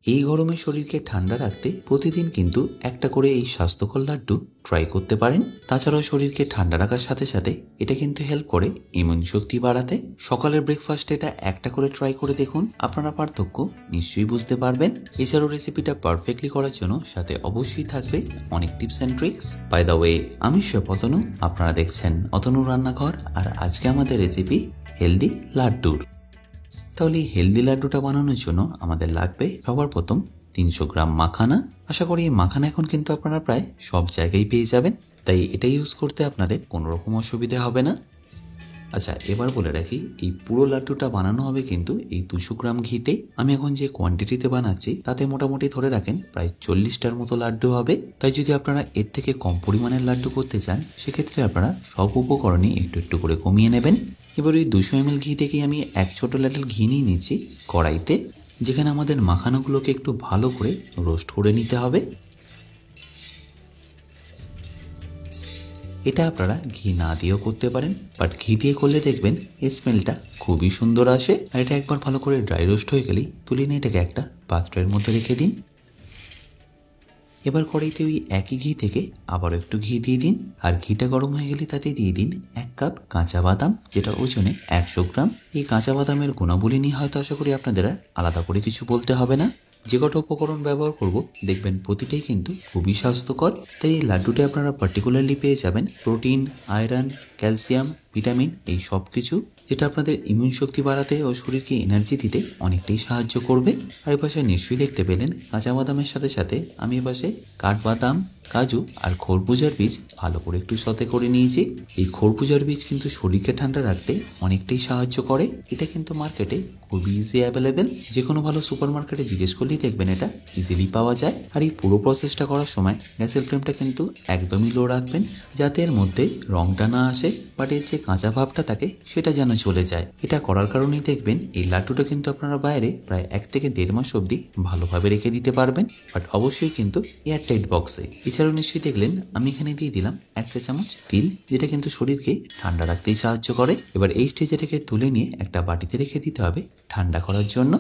এই গরমে শরীরকে ঠান্ডা রাখতে প্রতিদিন কিন্তু একটা করে এই স্বাস্থ্যকর লাড্ডু ট্রাই করতে পারেন। তাছাড়াও শরীরকে ঠান্ডা রাখার সাথে সাথে এটা কিন্তু হেল্প করে ইমিউন শক্তি বাড়াতে। সকালের ব্রেকফাস্টে এটা একটা করে ট্রাই করে দেখুন, আপনারা পার্থক্য নিশ্চয়ই বুঝতে পারবেন। এছাড়াও রেসিপিটা পারফেক্টলি করার জন্য সাথে অবশ্যই থাকবে অনেক tips and tricks. By the way, আমি শেফ অতনু, আপনারা দেখছেন অতনু রান্নাঘর, আর আজকে আমাদের রেসিপি হেলদি লাড্ডুর। তাহলে এই হেলদি লাড্ডুটা বানানোর জন্য আমাদের লাগবে সবার প্রথম 300 গ্রাম মাখানা। আশা করি এই মাখানা এখন কিন্তু আপনারা প্রায় সব জায়গায় পেয়ে যাবেন, তাই এটা ইউজ করতে আপনাদের কোনো রকম অসুবিধা হবে না। আচ্ছা, এবার বলে রাখি, এই পুরো লাড্ডুটা বানানো হবে কিন্তু এই 200 গ্রাম ঘিতে। আমি এখন যে কোয়ান্টিটিতে বানাচ্ছি তাতে মোটামুটি ধরে রাখেন প্রায় 40টার মতো লাড্ডু হবে। তাই যদি আপনারা এর থেকে কম পরিমাণের লাড্ডু করতে চান, সেক্ষেত্রে আপনারা সব উপকরণই একটু একটু করে কমিয়ে নেবেন। এবার ওই 200 ml ঘি থেকে আমি এক ছোট লেটেল ঘি নিয়ে নিচ্ছি কড়াইতে, যেখানে আমাদের মাখানাগুলোকে একটু ভালো করে রোস্ট করে নিতে হবে। এটা আপনারা ঘি না দিয়েও করতে পারেন, বাট ঘি দিয়ে করলে দেখবেন এই স্মেলটা খুবই সুন্দর আসে। আর এটা একবার ভালো করে ড্রাই রোস্ট হয়ে গেলেই তুলে নিয়ে এটাকে একটা পাত্রের মধ্যে রেখে দিন। এবার কড়াইতে ওই একই ঘি থেকে আবারও একটু ঘি দিয়ে দিন, আর ঘিটা গরম হয়ে গেলে তাতে দিয়ে দিন 1 কাপ কাঁচা বাদাম, যেটা ওজনে 100 গ্রাম। এই কাঁচা বাদামের গুণাবলী নিয়ে হয়তো আশা করি আপনাদের আর আলাদা করে কিছু বলতে হবে না। যে কটা উপকরণ ব্যবহার করব দেখবেন প্রতিটাই কিন্তু খুবই স্বাস্থ্যকর। তাই এই লাড্ডুতে আপনারা পার্টিকুলারলি পেয়ে যাবেন প্রোটিন, আয়রন, ক্যালসিয়াম, ভিটামিন, এই সব কিছু, যেটা আপনাদের ইমিউন শক্তি বাড়াতে ও শরীরকে এনার্জি দিতে অনেকটাই সাহায্য করবে। আর এপাশে নিশ্চয়ই দেখতে পেলেন কাঁচা বাদামের সাথে সাথে আমি এপাশে কাঠবাদাম, কাজু আর খরবুজার বীজ ভালো করে একটু সতে করে নিয়েছি। এই খরবুজার বীজ কিন্তু শরীরকে ঠান্ডা রাখতে অনেকটাই সাহায্য করে। এটা কিন্তু মার্কেটে খুবই ইজি অ্যাভেলেবেল, যে কোনো ভালো সুপার মার্কেটে জিজ্ঞেস করলেই দেখবেন এটা ইজিলি পাওয়া যায়। আর এই পুরো প্রসেসটা করার সময় গ্যাসের ফ্লেমটা কিন্তু একদমই লো রাখবেন, যাতে এর মধ্যে রংটা না আসে, বাট এর যে কাঁচা ভাবটা থাকে সেটা যেন চলে যায়। এটা করার কারণেই দেখবেন এই লাড্ডুটা কিন্তু আপনারা বাইরে প্রায় 1 থেকে 1.5 মাস অবধি ভালোভাবে রেখে দিতে পারবেন, বাট অবশ্যই কিন্তু এয়ারটাইট বক্সে। এছাড়াও নিশ্চয়ই দেখলেন আমি এখানে দিয়ে দিলাম 1 চা চামচ তিল, যেটা কিন্তু শরীরকে ঠান্ডা রাখতেই সাহায্য করে। এবার এই স্টেজে থেকে তুলে নিয়ে একটা বাটিতে রেখে দিতে হবে ঠান্ডা করার জন্য।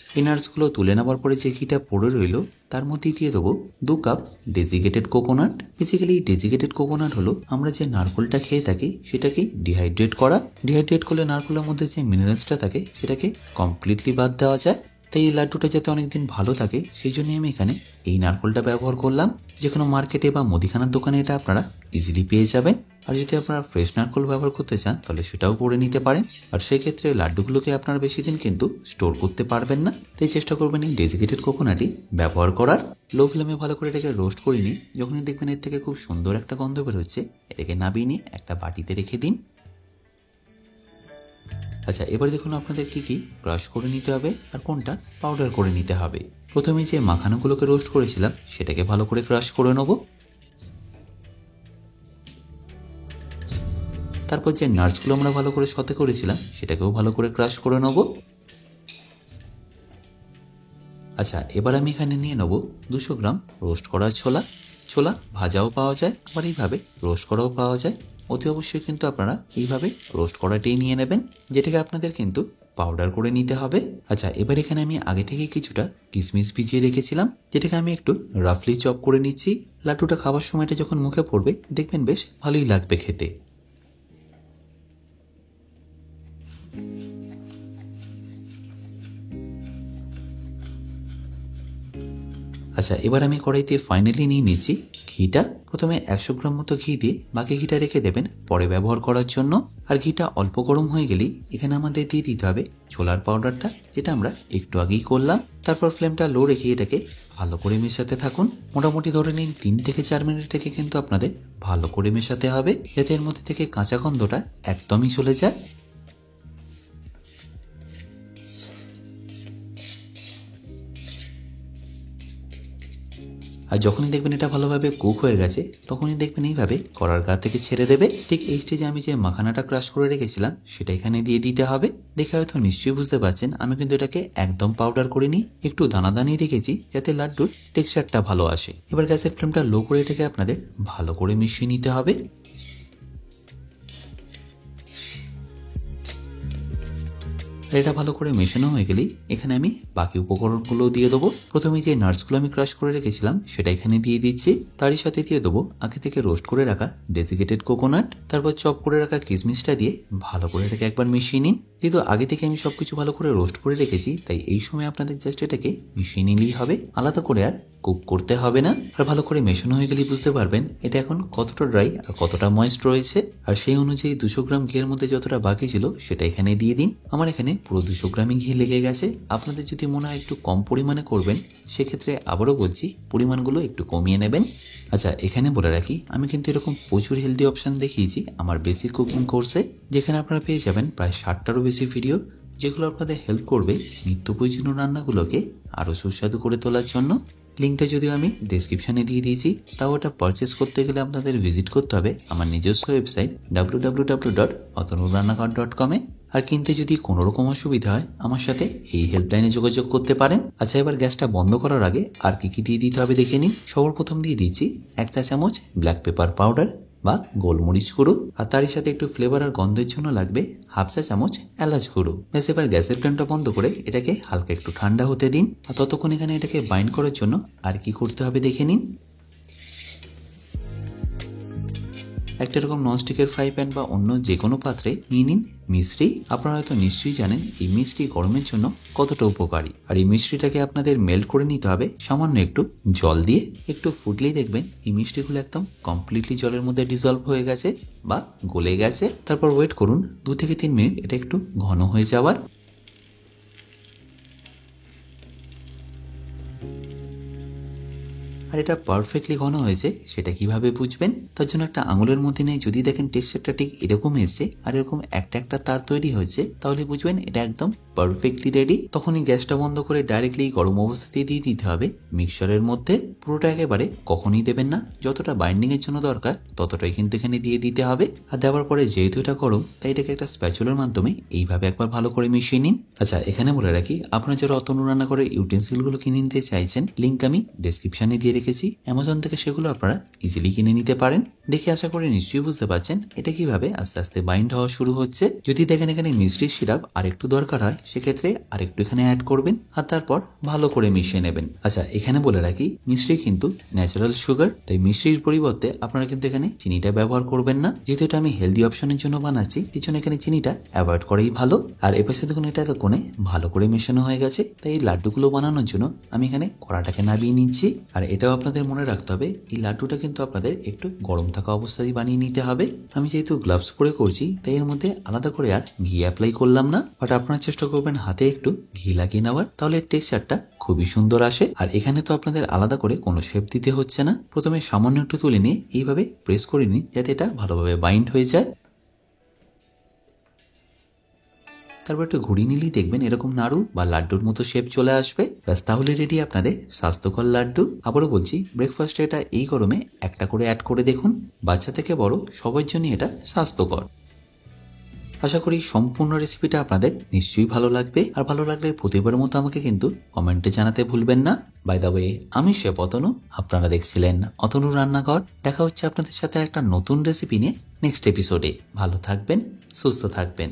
এই নাটসগুলো তুলে নেওয়ার পরে যে ঘিটা পড়ে রইল তার মধ্যে দিয়ে দেবো 2 cup desiccated coconut. Basically desiccated coconut হলো আমরা যে নারকেলটা খেয়ে থাকি সেটাকে ডিহাইড্রেট করা। ডিহাইড্রেট করলে নারকেলের মধ্যে যে মিনারেলসটা থাকে সেটাকে কমপ্লিটলি বাদ দেওয়া যায়। তাই এই লাড্ডুটা যাতে অনেকদিন ভালো থাকে সেই জন্যই আমি এখানে এই নারকেলটা ব্যবহার করলাম। যে কোনো মার্কেটে বা মুদিখানার দোকানে এটা আপনারা ইজিলি পেয়ে যাবেন। আর যদি আপনারা ফ্রেশ নারকেল ব্যবহার করতে চান তাহলে সেটাও করে নিতে পারেন। আর সেই ক্ষেত্রে লাড্ডুগুলোকে আপনারা বেশি দিন কিন্তু স্টোর করতে পারবেন না, তাই চেষ্টা করবেন এই ডেজিকেটেড কোকোনাটই ব্যবহার করার। লো ফ্লেমে ভালো করে এটাকে রোস্ট করে নিন। যখনই দেখবেন এর থেকে খুব সুন্দর একটা গন্ধ বেরোচ্ছে, এটাকে নামিয়ে নিয়ে একটা বাটিতে রেখে দিন। আচ্ছা, এবার দেখুন আপনাদের কি কি ক্রাশ করে নিতে হবে আর কোনটা পাউডার করে নিতে হবে। প্রথমে যে মাখানাগুলোকে রোস্ট করেছিলাম সেটাকে ভালো করে ক্রাশ করে নেব। তারপর যে নাটসগুলো আমরা ভালো করে সতে করেছিলাম সেটাকেও ভালো করে ক্রাশ করে নেব। আচ্ছা, এবার আমি এখানে নিয়ে নেব 200 গ্রাম রোস্ট করা ছোলা। ছোলা ভাজাও পাওয়া যায়, আবার এইভাবে রোস্ট করাও পাওয়া যায়। অতি অবশ্যই কিন্তু আপনারা এইভাবে রোস্ট করাটাই নিয়ে নেবেন, যেটাকে আপনাদের কিন্তু পাউডার করে নিতে হবে। আচ্ছা, এবার এখানে আমি আগে থেকে কিছুটা কিশমিশ ভিজিয়ে রেখেছিলাম, যেটাকে আমি একটু রাফলি চপ করে নিচ্ছি। লাড্ডুটা খাবার সময়টা যখন মুখে পড়বে দেখবেন বেশ ভালোই লাগবে খেতে। আচ্ছা, এবার আমি কড়াইতে ফাইনালি নিয়ে নিচ্ছি ঘিটা। প্রথমে 100 গ্রাম মতো ঘি দিয়ে বাকি ঘিটা রেখে দেবেন পরে ব্যবহার করার জন্য। আর ঘিটা অল্প গরম হয়ে গেলেই এখানে আমাদের দিয়ে দিতে হবে ছোলার পাউডারটা, যেটা আমরা একটু আগেই করলাম। তারপর ফ্লেমটা লো রেখে এটাকে ভালো করে মেশাতে থাকুন। মোটামুটি ধরে নিন 3 থেকে 4 মিনিট থেকে কিন্তু আপনাদের ভালো করে মেশাতে হবে, যাতে এর মধ্যে থেকে কাঁচা গন্ধটা একদমই চলে যায়। আর যখনই দেখবেন এটা ভালোভাবে কুক হয়ে গেছে তখনই দেখবেন এইভাবে কড়ার গা থেকে ছেড়ে দেবে। ঠিক এই স্টেজে আমি যে মাখানাটা ক্রাশ করে রেখেছিলাম সেটা এখানে দিয়ে দিতে হবে। দেখে হয়তো নিশ্চয়ই বুঝতে পারছেন আমি কিন্তু এটাকে একদম পাউডার করিনি, একটু দানা দানিয়ে রেখেছি যাতে লাড্ডুর টেক্সচারটা ভালো আসে। এবার গ্যাসের ফ্লেমটা লো করে এটাকে আপনাদের ভালো করে মিশিয়ে নিতে হবে। আর এটা ভালো করে মেশানো হয়ে গেলেই এখানে আমি বাকি উপকরণগুলো দিয়ে দেবো। প্রথমে যে নাটসগুলো আমি ক্রাশ করে রেখেছিলাম সেটা এখানে দিয়ে দিচ্ছি। তারই সাথে দিয়ে দেবো আগে থেকে রোস্ট করে রাখা ডেসিকেটেড কোকোনাট, তারপর চপ করে রাখা কিশমিশটা দিয়ে ভালো করে এটাকে একবার মিশিয়ে নিন। যেহেতু আগে থেকে আমি সবকিছু ভালো করে রোস্ট করে রেখেছি তাই এই সময় আপনাদের জাস্ট এটাকে মিশিয়ে নিলেই হবে, আলাদা করে আর কুক করতে হবে না। আর ভালো করে মেশানো হয়ে গেলেই বুঝতে পারবেন এটা এখন কতটা ড্রাই আর কতটা ময়েস্ট রয়েছে। আর সেই অনুযায়ী 200 গ্রাম ঘিয়ের মধ্যে যতটা বাকি ছিল সেটা এখানে দিয়ে দিন। আমার এখানে পুরো 200 গ্রামই ঘি লেগে গেছে। আপনাদের যদি মনে হয় একটু কম পরিমাণে করবেন সেক্ষেত্রে আবারও বলছি পরিমাণগুলো একটু কমিয়ে নেবেন। আচ্ছা, এখানে বলে রাখি আমি কিন্তু এরকম প্রচুর হেলদি অপশন দেখিয়েছি আমার বেসিক কুকিং কোর্সে, যেখানে আপনারা পেয়ে যাবেন প্রায় 60টারও বেশি ভিডিও, যেগুলো আপনাদের হেল্প করবে নিত্য প্রয়োজনীয় রান্নাগুলোকে আরও সুস্বাদু করে তোলার জন্য। লিঙ্কটা যদিও আমি ডেসক্রিপশনে দিয়ে দিয়েছি, তাও ওটা পারচেস করতে গেলে আপনাদের ভিজিট করতে হবে আমার নিজস্ব ওয়েবসাইট www.otanurrannaghar.com এ। আর কিনতে যদি কোনো রকম অসুবিধা হয় আমার সাথে এই হেল্পলাইনে যোগাযোগ করতে পারেন। আচ্ছা, এবার গ্যাসটা বন্ধ করার আগে আর কি দিয়ে দিতে হবে দেখে নিন। সর্বপ্রথম দিয়ে দিচ্ছি 1 চা চামচ ব্ল্যাক পেপার পাউডার বা গোলমরিচ গুঁড়ো, আর তারই সাথে একটু ফ্লেভার আর গন্ধের জন্য লাগবে 1/2 চা চামচ এলাচ গুঁড়ো। ব্যাস, এবার গ্যাসের ফ্লেমটা বন্ধ করে এটাকে হালকা একটু ঠান্ডা হতে দিন। আর ততক্ষণ এখানে এটাকে বাইন্ড করার জন্য আর কি করতে হবে দেখে নিন। একটা এরকম ননস্টিকের ফ্রাই প্যান বা অন্য যে কোনো পাত্রে নিয়ে নিন মিশ্রি। আপনারা হয়তো নিশ্চয়ই জানেন এই মিষ্টি গরমের জন্য কতটা উপকারী। আর এই মিষ্টিটাকে আপনাদের মেল্ট করে নিতে হবে সামান্য একটু জল দিয়ে। একটু ফুটলেই দেখবেন এই মিষ্টিগুলো একদম কমপ্লিটলি জলের মধ্যে ডিজলভ হয়ে গেছে বা গলে গেছে। তারপর ওয়েট করুন 2 থেকে 3 মিনিট এটা একটু ঘন হয়ে যাওয়ার। আর এটা পারফেক্টলি ঘন হয়েছে সেটা কিভাবে বুঝবেন? তার জন্য একটা আঙুলের মধ্যে নিয়ে যদি দেখেন টেক্সচারটা ঠিক এরকম এসছে আর এরকম একটা একটা তার তৈরি হয়েছে, তাহলে বুঝবেন এটা একদম পারফেক্টলি রেডি। তখনই গ্যাসটা বন্ধ করে ডাইরেক্টলি গরম অবস্থাতেই দিয়ে দিতে হবে মিক্সচারের মধ্যে। পুরোটা একেবারে কখনই দেবেন না, যতটা বাইন্ডিং এর জন্য দরকার ততটাই কিন্তু এখানে দিয়ে দিতে হবে। আর দেওয়ার পরে যেহেতু এটা গরম তাই এটাকে একটা স্প্যাচুলার মাধ্যমে এইভাবে একবার ভালো করে মিশিয়ে নিন। আচ্ছা, এখানে বলে রাখি আপনারা যারা অতনু রান্না করে ইউটেন্সিল গুলো কিনে নিতে চাইছেন, লিঙ্ক আমি ডেসক্রিপশনে দিয়ে রেখেছি। অ্যামাজন থেকে সেগুলো আপনারা ইজিলি কিনে নিতে পারেন। দেখে আশা করি নিশ্চয়ই বুঝতে পারছেন এটা কিভাবে আস্তে আস্তে বাইন্ড হওয়া শুরু হচ্ছে। যদি দেখেন এখানে মিষ্টির সিরাপ আর একটু দরকার হয় সেক্ষেত্রে আর একটু এখানে অ্যাড করবেন আর তারপর ভালো করে মিশিয়ে নেবেন। আচ্ছা, এখানে বলে রাখি মিষ্টি কিন্তু ন্যাচারাল সুগার, তাই মিষ্টির পরিবর্তে আপনারা কিন্তু এখানে চিনিটা ব্যবহার করবেন না। যেহেতু এটা আমি হেলদি অপশনের জন্য বানাচ্ছি এই জন্য এখানে চিনিটা অ্যাভয়েড করাই ভালো। আর এর পাশে দেখুন এটা এতক্ষণে ভালো করে মেশানো হয়ে গেছে, তাই এই লাড্ডুগুলো বানানোর জন্য আমি এখানে কড়াটাকে নামিয়ে নিচ্ছি। আর এটাও আপনাদের মনে রাখতে হবে এই লাড্ডুটা কিন্তু আপনাদের একটু গরম থাকা অবস্থায় বানিয়ে নিতে হবে। আমি যেহেতু গ্লাভস পরে করছি তাই এর মধ্যে আলাদা করে আর ঘি অ্যাপ্লাই করলাম না, বাট আপনারা চেষ্টা করবেন হাতে একটু ঘি লাগিয়ে নেওয়ার, তাহলে টেক্সচারটা খুবই সুন্দর আসে। আর এখানে তো আপনাদের আলাদা করে কোনো শেপ দিতে হচ্ছে না, প্রথমে সামান্য একটু তুলে নিয়ে এইভাবে প্রেস করে নিন যাতে এটা ভালোভাবে বাইন্ড হয়ে যায়। তারপর একটু ঘুরিয়ে নিলেই দেখবেন এরকম নাড়ু বা লাড্ডুর মতো শেপ চলে আসবে। ব্যাস, তাহলে রেডি আপনাদের স্বাস্থ্যকর লাড্ডু। আবারও বলছি ব্রেকফাস্টে এটা এই গরমে একটা করে অ্যাড করে দেখুন, বাচ্চা থেকে বড় সবার জন্য এটা স্বাস্থ্যকর। আশা করি সম্পূর্ণ রেসিপিটা আপনাদের নিশ্চয়ই ভালো লাগবে। আর ভালো লাগলে প্রতিবারের মতো আমাকে কিন্তু কমেন্টে জানাতে ভুলবেন না। বাই দ্য ওয়ে, আমি শেফ অতনু, আপনারা দেখছিলেন অতনু রান্নাঘর। দেখা হচ্ছে আপনাদের সাথে একটা নতুন রেসিপি নিয়ে নেক্সট এপিসোডে। ভালো থাকবেন, সুস্থ থাকবেন।